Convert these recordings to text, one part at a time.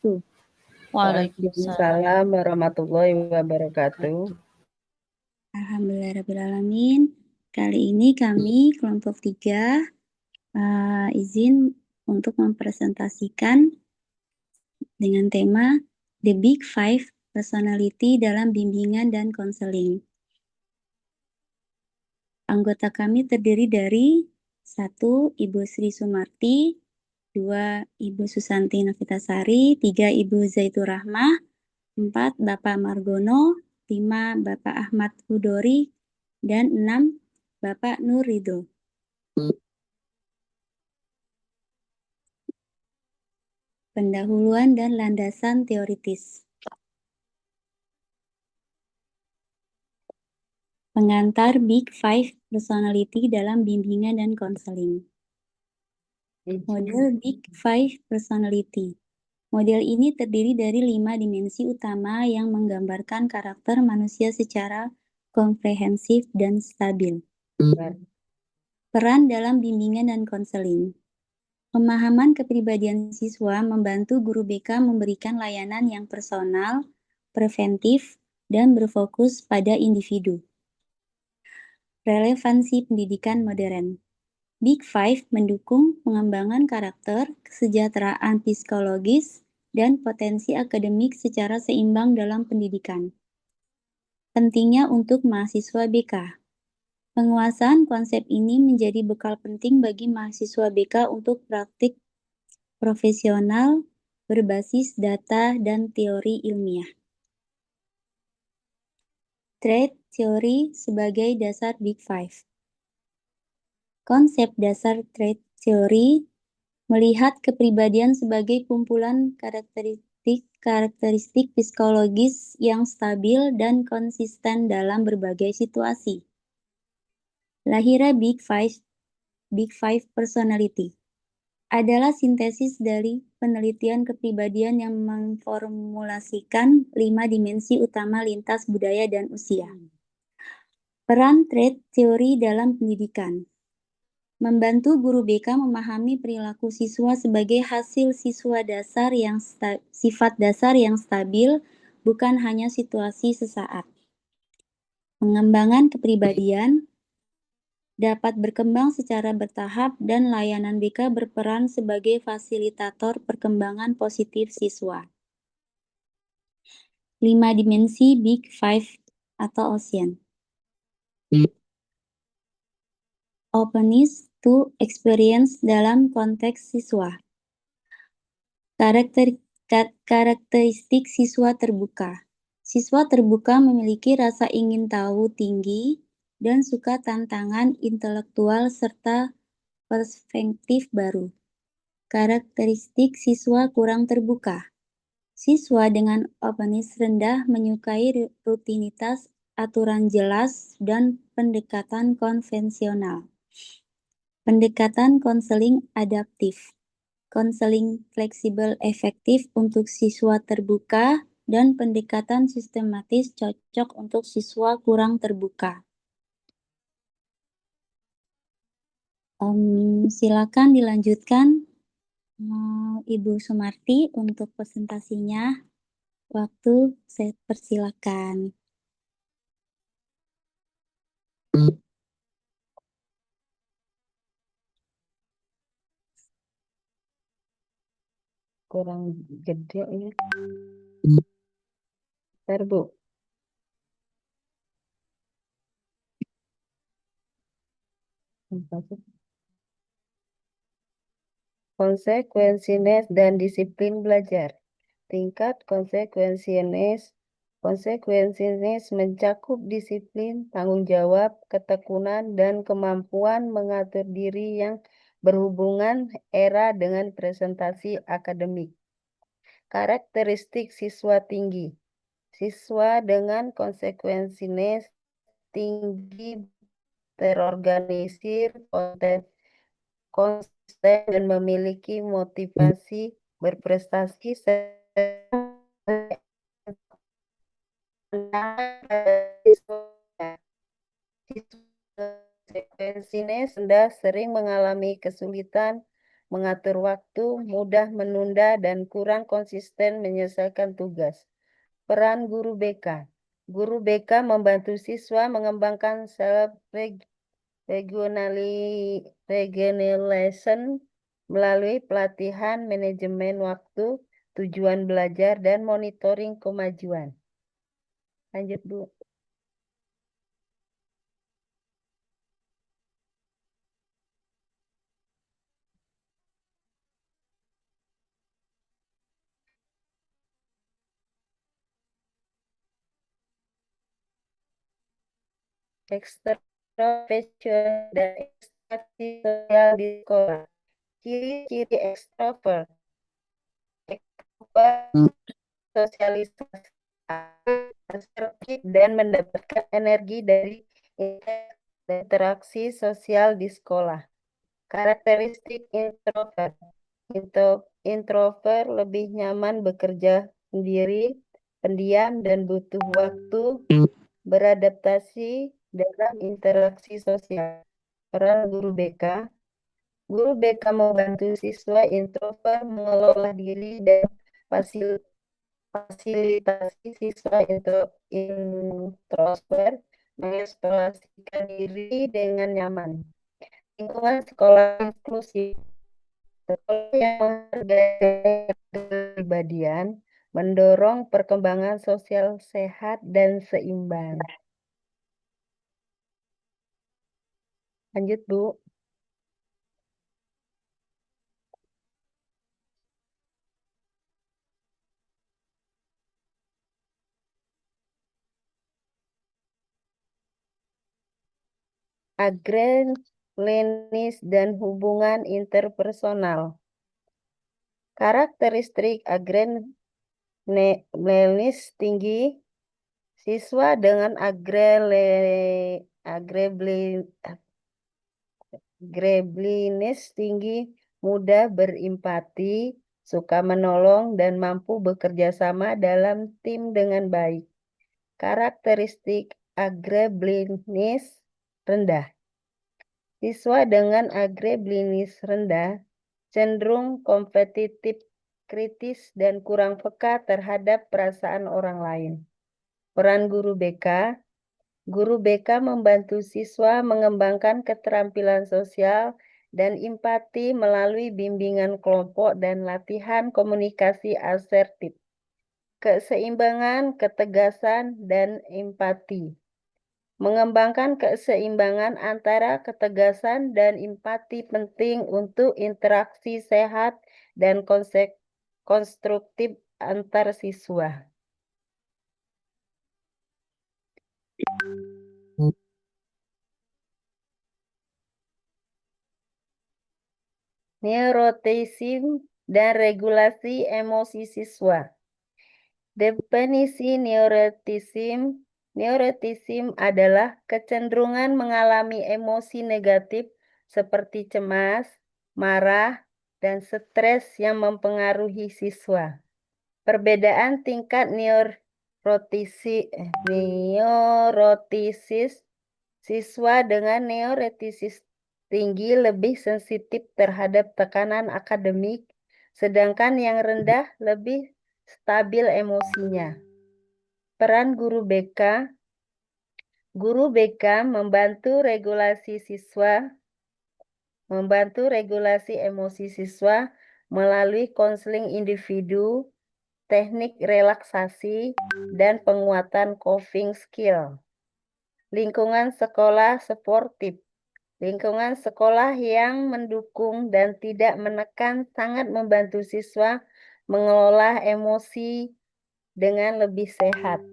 wabarakatuh. Waalaikumsalam warahmatullahi wabarakatuh. Alhamdulillahirrahmanirrahim. Kali ini kami kelompok 3 izin untuk mempresentasikan dengan tema The Big Five Personality dalam bimbingan dan konseling. Anggota kami terdiri dari 1. Ibu Sri Sumarti, 2. Ibu Susanti Novitasari, 3. Ibu Zaitur Rahmah, 4. Bapak Margono, 5. Bapak Ahmad Hudori, dan 6. Bapak Nur Ridho. Pendahuluan dan landasan teoritis. Pengantar Big Five Personality dalam bimbingan dan konseling. Model Big Five Personality. Model ini terdiri dari 5 dimensi utama yang menggambarkan karakter manusia secara komprehensif dan stabil. Peran dalam bimbingan dan konseling. Pemahaman kepribadian siswa membantu guru BK memberikan layanan yang personal, preventif, dan berfokus pada individu. Relevansi pendidikan modern. Big Five mendukung pengembangan karakter, kesejahteraan psikologis, dan potensi akademik secara seimbang dalam pendidikan. Pentingnya untuk mahasiswa BK. Penguasaan konsep ini menjadi bekal penting bagi mahasiswa BK untuk praktik profesional berbasis data dan teori ilmiah. Trait Theory sebagai dasar Big Five. Konsep dasar Trait Theory melihat kepribadian sebagai kumpulan karakteristik psikologis yang stabil dan konsisten dalam berbagai situasi. Lahirnya Big Five Personality adalah sintesis dari penelitian kepribadian yang memformulasikan 5 dimensi utama lintas budaya dan usia. Peran trait teori dalam pendidikan. Membantu guru BK memahami perilaku siswa sebagai hasil sifat dasar yang stabil, bukan hanya situasi sesaat. Pengembangan kepribadian dapat berkembang secara bertahap dan layanan BK berperan sebagai fasilitator perkembangan positif siswa. 5 dimensi Big Five atau Ocean. Openness to experience dalam konteks siswa. Karakteristik siswa terbuka. Siswa terbuka memiliki rasa ingin tahu tinggi dan suka tantangan intelektual serta perspektif baru. Karakteristik siswa kurang terbuka. Siswa dengan openness rendah menyukai rutinitas, aturan jelas, dan pendekatan konvensional. Pendekatan konseling adaptif. Konseling fleksibel efektif untuk siswa terbuka dan pendekatan sistematis cocok untuk siswa kurang terbuka. Silakan dilanjutkan Ibu Sumarti untuk presentasinya. Waktu saya persilakan. Kurang gede ya. Bentar, Bu. Konsekuensinya dan disiplin belajar. Tingkat konsekuensinya mencakup disiplin, tanggung jawab, ketekunan, dan kemampuan mengatur diri yang berhubungan era dengan presentasi akademik. Karakteristik siswa tinggi. Siswa dengan konsekuensinya tinggi terorganisir, konsisten, dan memiliki motivasi berprestasi konsekuensinya sering mengalami kesulitan mengatur waktu, mudah menunda, dan kurang konsisten menyelesaikan tugas. Peran guru BK. Guru BK membantu siswa mengembangkan regionalization melalui pelatihan manajemen waktu, tujuan belajar, dan monitoring kemajuan. Lanjut, Bu. Extroversion dan ekstraksi sosial di sekolah. Ciri-ciri ekstrovert. Ekstrovert sosialisasi, asertif, dan mendapatkan energi dari interaksi sosial di sekolah. Karakteristik introvert. Introvert lebih nyaman bekerja sendiri, pendiam, dan butuh waktu beradaptasi dalam interaksi sosial. Peran guru BK. Guru BK membantu siswa introvert mengelola diri dan fasilitasi siswa introvert mengekspresikan diri dengan nyaman. Lingkungan sekolah inklusif. Sekolah yang menghargai kepribadian mendorong perkembangan sosial sehat dan seimbang. Lanjut, Bu. Agrelenis dan hubungan interpersonal. Karakteristik agrelenis tinggi. Siswa dengan agrelenis tinggi, mudah berempati, suka menolong, dan mampu bekerja sama dalam tim dengan baik. Karakteristik agrelenis rendah. Siswa dengan agrelenis rendah cenderung kompetitif, kritis, dan kurang peka terhadap perasaan orang lain. Peran guru BK. Guru BK membantu siswa mengembangkan keterampilan sosial dan empati melalui bimbingan kelompok dan latihan komunikasi asertif. Keseimbangan, ketegasan, dan empati. Mengembangkan keseimbangan antara ketegasan dan empati penting untuk interaksi sehat dan konstruktif antar siswa. Neuroticism dan regulasi emosi siswa. Definisi neuroticism adalah kecenderungan mengalami emosi negatif seperti cemas, marah, dan stres yang mempengaruhi siswa. Perbedaan tingkat neurotisis siswa dengan neurotisis tinggi lebih sensitif terhadap tekanan akademik, sedangkan yang rendah lebih stabil emosinya. Peran guru BK. Guru BK membantu regulasi emosi siswa melalui konseling individu, teknik relaksasi, dan penguatan coping skill. Lingkungan sekolah sportif. Lingkungan sekolah yang mendukung dan tidak menekan sangat membantu siswa mengelola emosi dengan lebih sehat.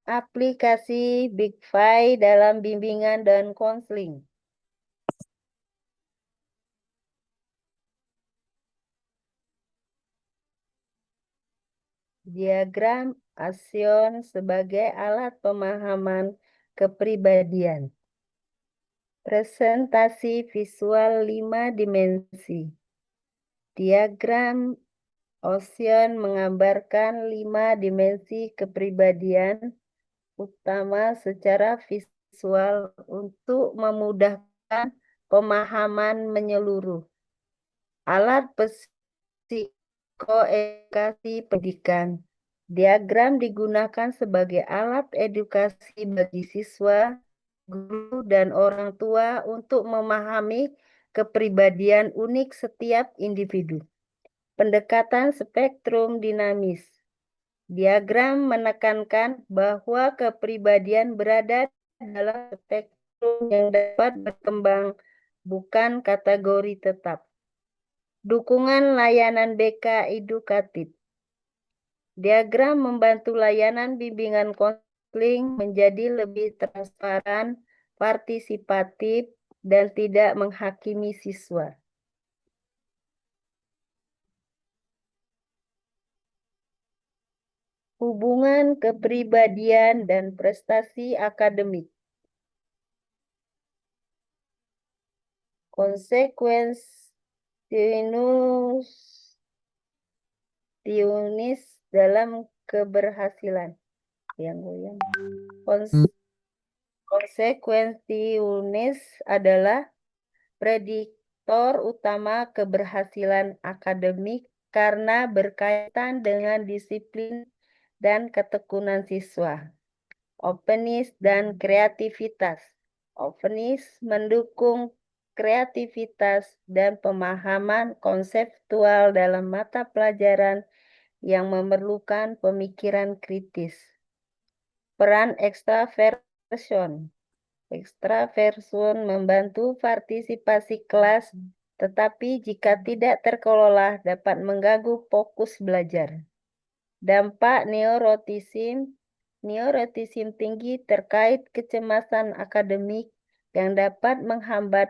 Aplikasi Big Five dalam bimbingan dan konseling. Diagram Asion sebagai alat pemahaman kepribadian. Presentasi visual 5 dimensi. Diagram Asion menggambarkan 5 dimensi kepribadian utama secara visual untuk memudahkan pemahaman menyeluruh. Alat psikoedukasi pendidikan. Diagram digunakan sebagai alat edukasi bagi siswa, guru, dan orang tua untuk memahami kepribadian unik setiap individu. Pendekatan spektrum dinamis. Diagram menekankan bahwa kepribadian berada dalam spektrum yang dapat berkembang, bukan kategori tetap. Dukungan layanan BK edukatif. Diagram membantu layanan bimbingan konseling menjadi lebih transparan, partisipatif, dan tidak menghakimi siswa. Hubungan kepribadian dan prestasi akademik. Konsekuensius dalam keberhasilan. Konsekuensius adalah prediktor utama keberhasilan akademik karena berkaitan dengan disiplin dan ketekunan siswa. Openness dan kreativitas. Openness mendukung kreativitas dan pemahaman konseptual dalam mata pelajaran yang memerlukan pemikiran kritis. Peran extraversion. Extraversion membantu partisipasi kelas, tetapi jika tidak terkelola dapat mengganggu fokus belajar. Dampak neurotisme. Neurotisme tinggi terkait kecemasan akademik yang dapat menghambat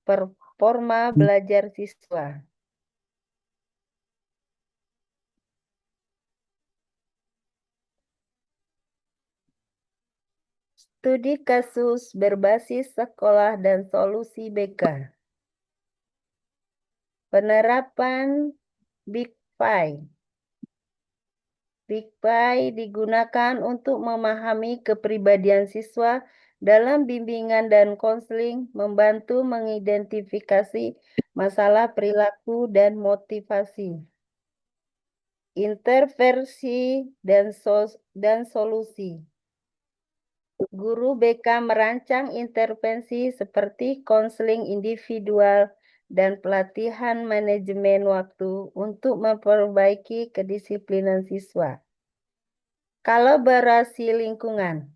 performa belajar siswa. Studi kasus berbasis sekolah dan solusi BK. Penerapan Big Five. Big Five digunakan untuk memahami kepribadian siswa dalam bimbingan dan konseling, membantu mengidentifikasi masalah perilaku dan motivasi. Intervensi dan solusi. Guru BK merancang intervensi seperti konseling individual dan pelatihan manajemen waktu untuk memperbaiki kedisiplinan siswa. Kolaborasi lingkungan.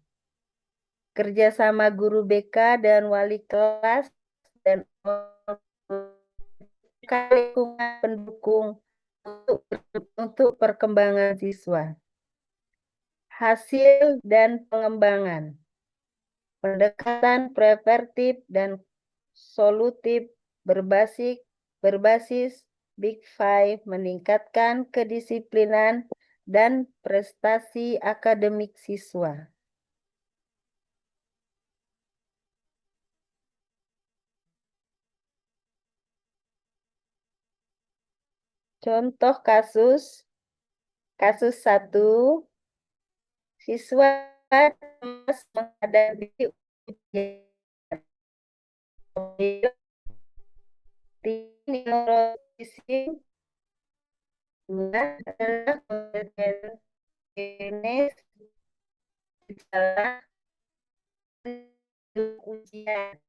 Kerjasama guru BK dan wali kelas dan lingkungan pendukung untuk perkembangan siswa. Hasil dan pengembangan. Pendekatan preventif dan solutif berbasis Big Five meningkatkan kedisiplinan dan prestasi akademik siswa. Contoh kasus 1, siswa cemas menghadapi ujian. Neurotisme adalah gejala ujian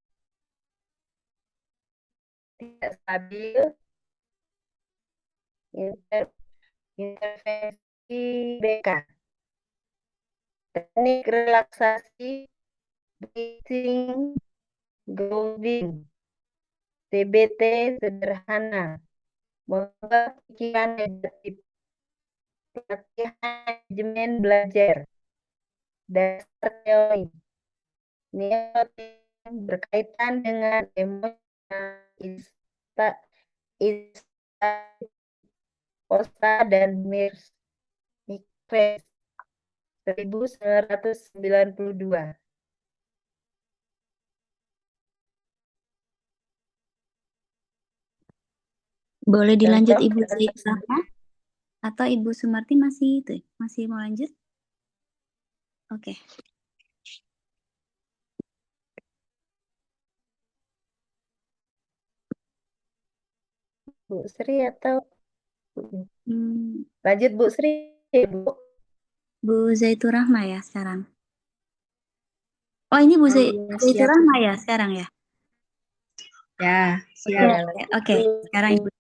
tidak stabil, intervensi BK. Teknik relaksasi, breathing, grounding, TBT sederhana, mengubah pikiran negatif, pelatihan manajemen belajar, dasar teori. Neurotisme berkaitan dengan emosi, Costa dan Mirs 1992. Boleh dilanjut Contoh Ibu Zaitah atau Ibu Sumarti masih mau lanjut? Oke. Bu Sri atau Hmm, lanjut Bu Sri, Bu. Bu Zaitur Rahma ya sekarang. Oh, ini Bu Zaitur Siap. Rahma ya sekarang ya? Ya, Oke, siap. oke. Sekarang Ibu.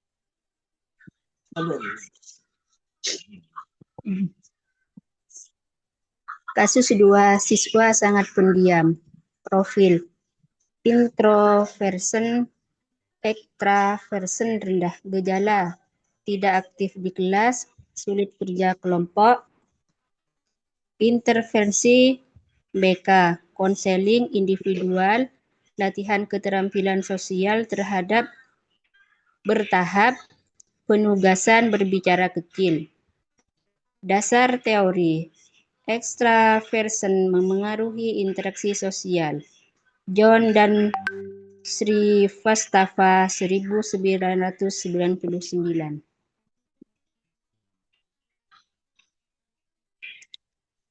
Kasus 2, siswa sangat pendiam. Profil: introversion, extraversion rendah. Gejala: tidak aktif di kelas, sulit kerja kelompok. Intervensi BK, konseling individual, latihan keterampilan sosial terhadap bertahap, penugasan berbicara kecil. Dasar teori: extraversion memengaruhi interaksi sosial. John dan Srivastava 1999.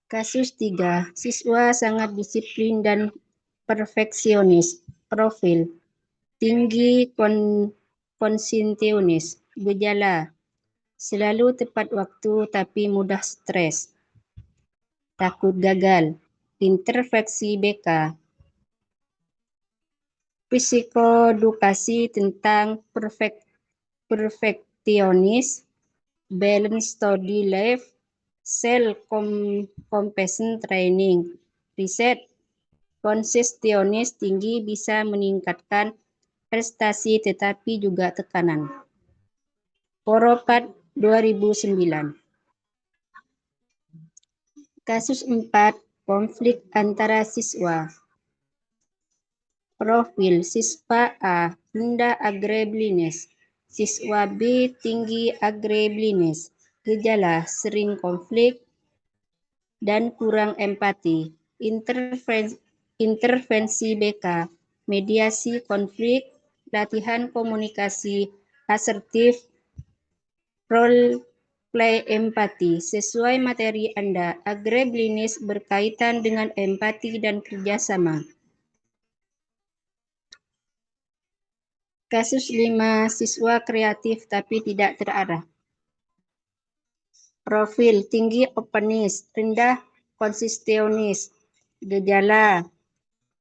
Kasus 3, siswa sangat disiplin dan perfeksionis. Profil: tinggi konsintiunis. Gejala: selalu tepat waktu tapi mudah stres. Takut gagal. Intervensi BK, psikodukasi tentang perfeksionis, balance study life, self-compassion training. Riset: konsistensi tinggi bisa meningkatkan prestasi tetapi juga tekanan. Poropat 2009. Kasus 4, konflik antara siswa. Profil: siswa A rendah agreeableness, siswa B tinggi agreeableness. Gejala: sering konflik dan kurang empati. Intervensi BK, mediasi konflik, latihan komunikasi asertif, role play empati. Sesuai materi Anda, agreeableness berkaitan dengan empati dan kerjasama. Kasus 5, siswa kreatif tapi tidak terarah. Profil: tinggi openness, rendah konsistenis. Gejala: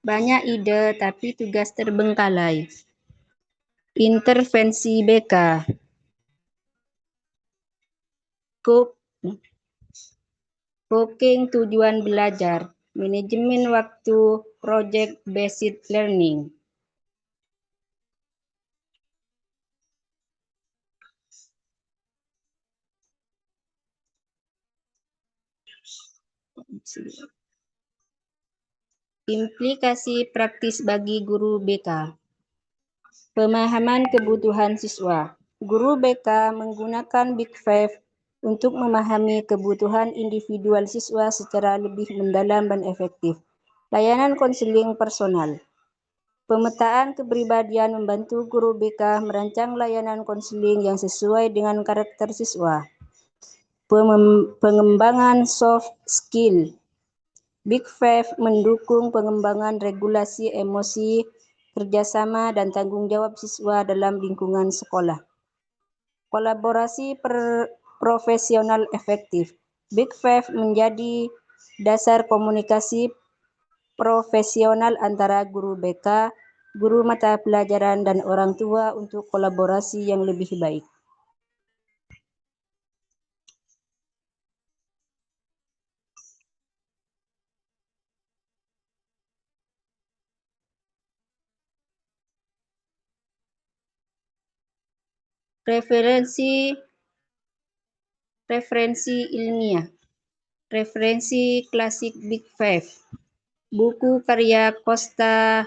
banyak ide tapi tugas terbengkalai. Intervensi BK, cooking tujuan belajar, manajemen waktu, project based learning. Implikasi praktis bagi guru BK. Pemahaman kebutuhan siswa. Guru BK menggunakan Big Five untuk memahami kebutuhan individual siswa secara lebih mendalam dan efektif. Layanan konseling personal. Pemetaan kepribadian membantu guru BK merancang layanan konseling yang sesuai dengan karakter siswa. Pengembangan soft skill. Big Five mendukung pengembangan regulasi emosi, kerjasama, dan tanggung jawab siswa dalam lingkungan sekolah. Kolaborasi profesional efektif. Big Five menjadi dasar komunikasi profesional antara guru BK, guru mata pelajaran, dan orang tua untuk kolaborasi yang lebih baik. Referensi ilmiah. Referensi klasik Big Five. Buku karya Costa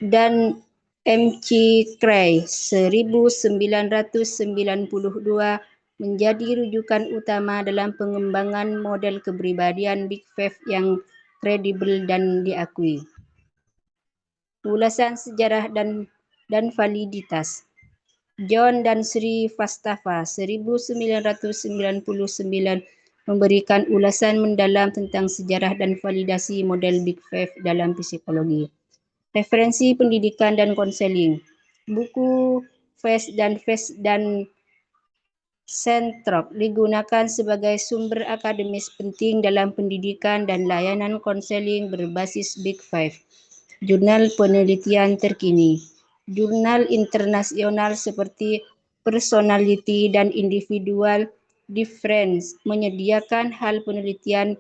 dan McCrae 1992 menjadi rujukan utama dalam pengembangan model kepribadian Big Five yang kredibel dan diakui. Ulasan sejarah dan validitas. John dan Srivastava 1999 memberikan ulasan mendalam tentang sejarah dan validasi model Big Five dalam psikologi. Referensi pendidikan dan konseling. Buku FAST dan Centrock digunakan sebagai sumber akademis penting dalam pendidikan dan layanan konseling berbasis Big Five. Jurnal penelitian terkini. Jurnal internasional seperti Personality dan Individual Difference menyediakan hal penelitian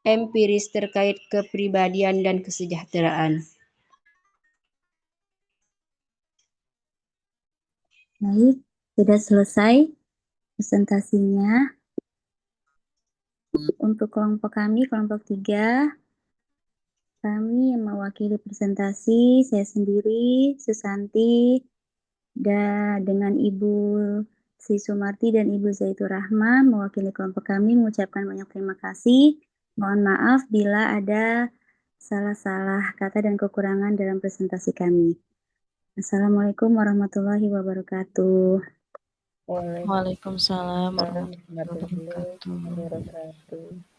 empiris terkait kepribadian dan kesejahteraan. Baik, sudah selesai presentasinya. Untuk kelompok kami, kelompok 3, kami yang mewakili presentasi, saya sendiri, Susanti, dan dengan Ibu Sri Sumarti dan Ibu Zaitur Rahma mewakili kelompok kami mengucapkan banyak terima kasih. Mohon maaf bila ada salah-salah kata dan kekurangan dalam presentasi kami. Assalamualaikum warahmatullahi wabarakatuh. Waalaikumsalam Waalaikumsalam warahmatullahi warahmatullahi wabarakatuh. wabarakatuh.